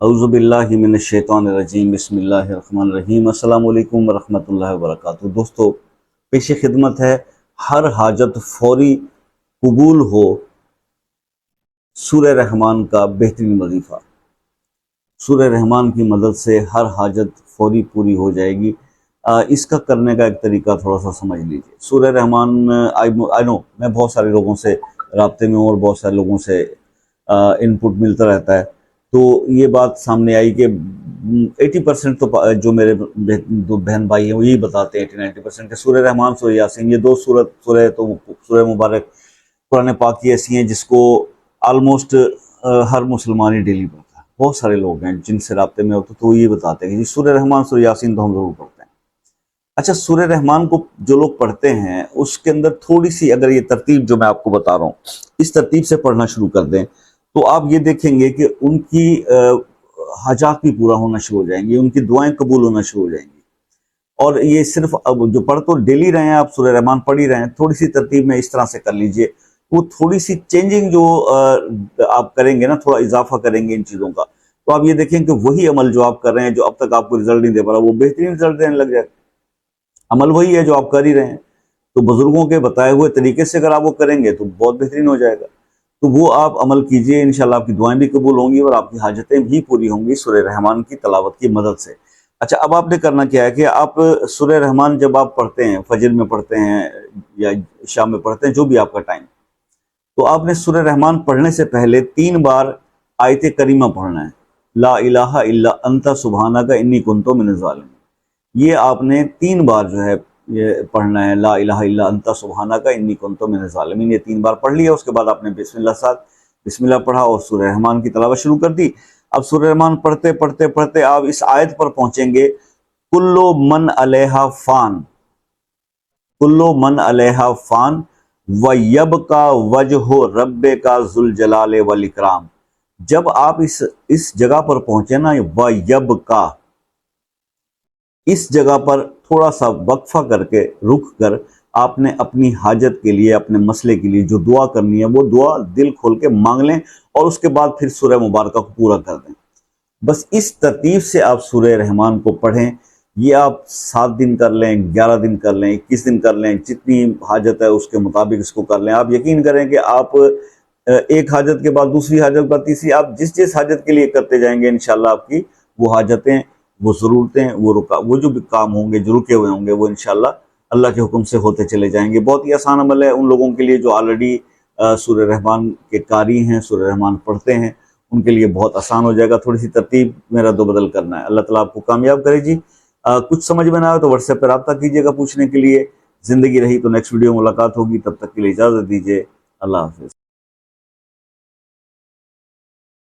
अऊज़ु बिल्लाहि मिनश शैतानिर रजीम बिस्मिल्लाहिर रहमानिर रहीम। अस्सलामु अलैकुम वरहमतुल्लाहि वबरकातुहू। दोस्तों, पेश खिदमत है हर हाजत फौरी कबूल हो सूरह रहमान का बेहतरीन वजीफ़ा। सूरह रहमान की मदद से हर हाजत फौरी पूरी हो जाएगी। इसका करने का एक तरीका थोड़ा सा समझ लीजिए। सूरह रहमान आई नो मैं बहुत सारे लोगों से राब्ते में हूँ और बहुत सारे लोगों से इनपुट मिलता रहता है, तो ये बात सामने आई कि 80% तो जो मेरे दो बहन भाई हैं वो यही बताते हैं, 80-90% के सूरह रहमान सूरह यासीन ये दो सूरह मुबारक कुरान पाक की ऐसी हैं जिसको ऑलमोस्ट हर मुसलमान ही डेली पढ़ता है। बहुत सारे लोग हैं जिनसे राब्ते में होते तो ये बताते हैं कि जी सूरह रहमान सूरह यासीन तो हम जरूर पढ़ते हैं। अच्छा, सूरह रहमान को जो लोग पढ़ते हैं उसके अंदर थोड़ी सी अगर ये तरतीब जो मैं आपको बता रहा हूँ इस तरतीब से पढ़ना शुरू कर दें तो आप ये देखेंगे कि उनकी हाजात भी पूरा होना शुरू हो जाएंगी, उनकी दुआएं कबूल होना शुरू हो जाएंगी। और ये सिर्फ अब जो पढ़ तो डेली रहे हैं, आप सूरह रहमान पढ़ ही रहे हैं, थोड़ी सी तरतीब में इस तरह से कर लीजिए। वो थोड़ी सी चेंजिंग जो आप करेंगे ना, थोड़ा इजाफा करेंगे इन चीज़ों का, तो आप ये देखें कि वही अमल जो आप कर रहे हैं, जो अब तक आपको रिजल्ट नहीं दे पा रहा, वो बेहतरीन रिजल्ट देने लग जाए। अमल वही है जो आप कर ही रहे हैं, तो बुजुर्गों के बताए हुए तरीके से अगर आप वो करेंगे तो बहुत बेहतरीन हो जाएगा। तो वो आप अमल कीजिए, इंशाल्लाह आपकी दुआएं भी कबूल होंगी और आपकी हाजतें भी पूरी होंगी सूरह रहमान की तलावत की मदद से। अच्छा, अब आपने करना क्या है कि आप सूरह रहमान जब आप पढ़ते हैं, फजर में पढ़ते हैं या शाम में पढ़ते हैं, जो भी आपका टाइम, तो आपने सूरह रहमान पढ़ने से पहले 3 बार आयत करीमा पढ़ना है, ला इलाहा इल्ला अंता सुब्हानका इन्नी कुन्तु मिनज़ ज़ालिमीन। ये आपने 3 बार जो है ये पढ़ना है, ला इलाहा इल्ला अंता सुब्हानका इन्नी कुन्तु मिनज़ ज़ालिमीन। ये 3 बार पढ़ लिया, उसके बाद आपने बिस्मिल्लाह पढ़ा और सूरह रहमान की तलावत शुरू कर दी। अब सूरह रहमान पढ़ते पढ़ते पढ़ते आप इस आयत पर पहुंचेंगे, कुल्लु मन अलैहा फान, कुल्लु मन अलैहा फान व यबका वजहु रब्बिका ज़ुल जलाल वल इकराम। जब आप इस जगह पर पहुंचे ना, व यबका, इस जगह पर थोड़ा सा वक्फा करके रुक कर आपने अपनी हाजत के लिए, अपने मसले के लिए जो दुआ करनी है वो दुआ दिल खोल के मांग लें और उसके बाद फिर सूरह मुबारक को पूरा कर दें। बस इस तरतीब से आप सूरह रहमान को पढ़ें। ये आप 7 दिन कर लें, 11 दिन कर लें, 21 दिन कर लें, जितनी हाजत है उसके मुताबिक इसको कर लें। आप यकीन करें कि आप एक हाजत के बाद दूसरी हाजत के बाद तीसरी, आप जिस जिस हाजत के लिए करते जाएंगे इंशाल्लाह आपकी वो हाजतें, वो ज़रूरतें, वो जो भी काम होंगे जो रुके हुए होंगे वो इंशाल्लाह अल्लाह के हुक्म से होते चले जाएंगे। बहुत ही आसान अमल है उन लोगों के लिए जो ऑलरेडी सूरह रहमान के कारी हैं, सूरह रहमान पढ़ते हैं, उनके लिए बहुत आसान हो जाएगा। थोड़ी सी तरतीब मेरा दो बदल करना है। अल्लाह ताला आपको कामयाब करे जी। कुछ समझ में ना आए तो व्हाट्सएप पर रब्ता कीजिएगा पूछने के लिए। ज़िंदगी रही तो नेक्स्ट वीडियो में मुलाकात होगी, तब तक के लिए इजाज़त दीजिए। अल्लाह हाफिज़।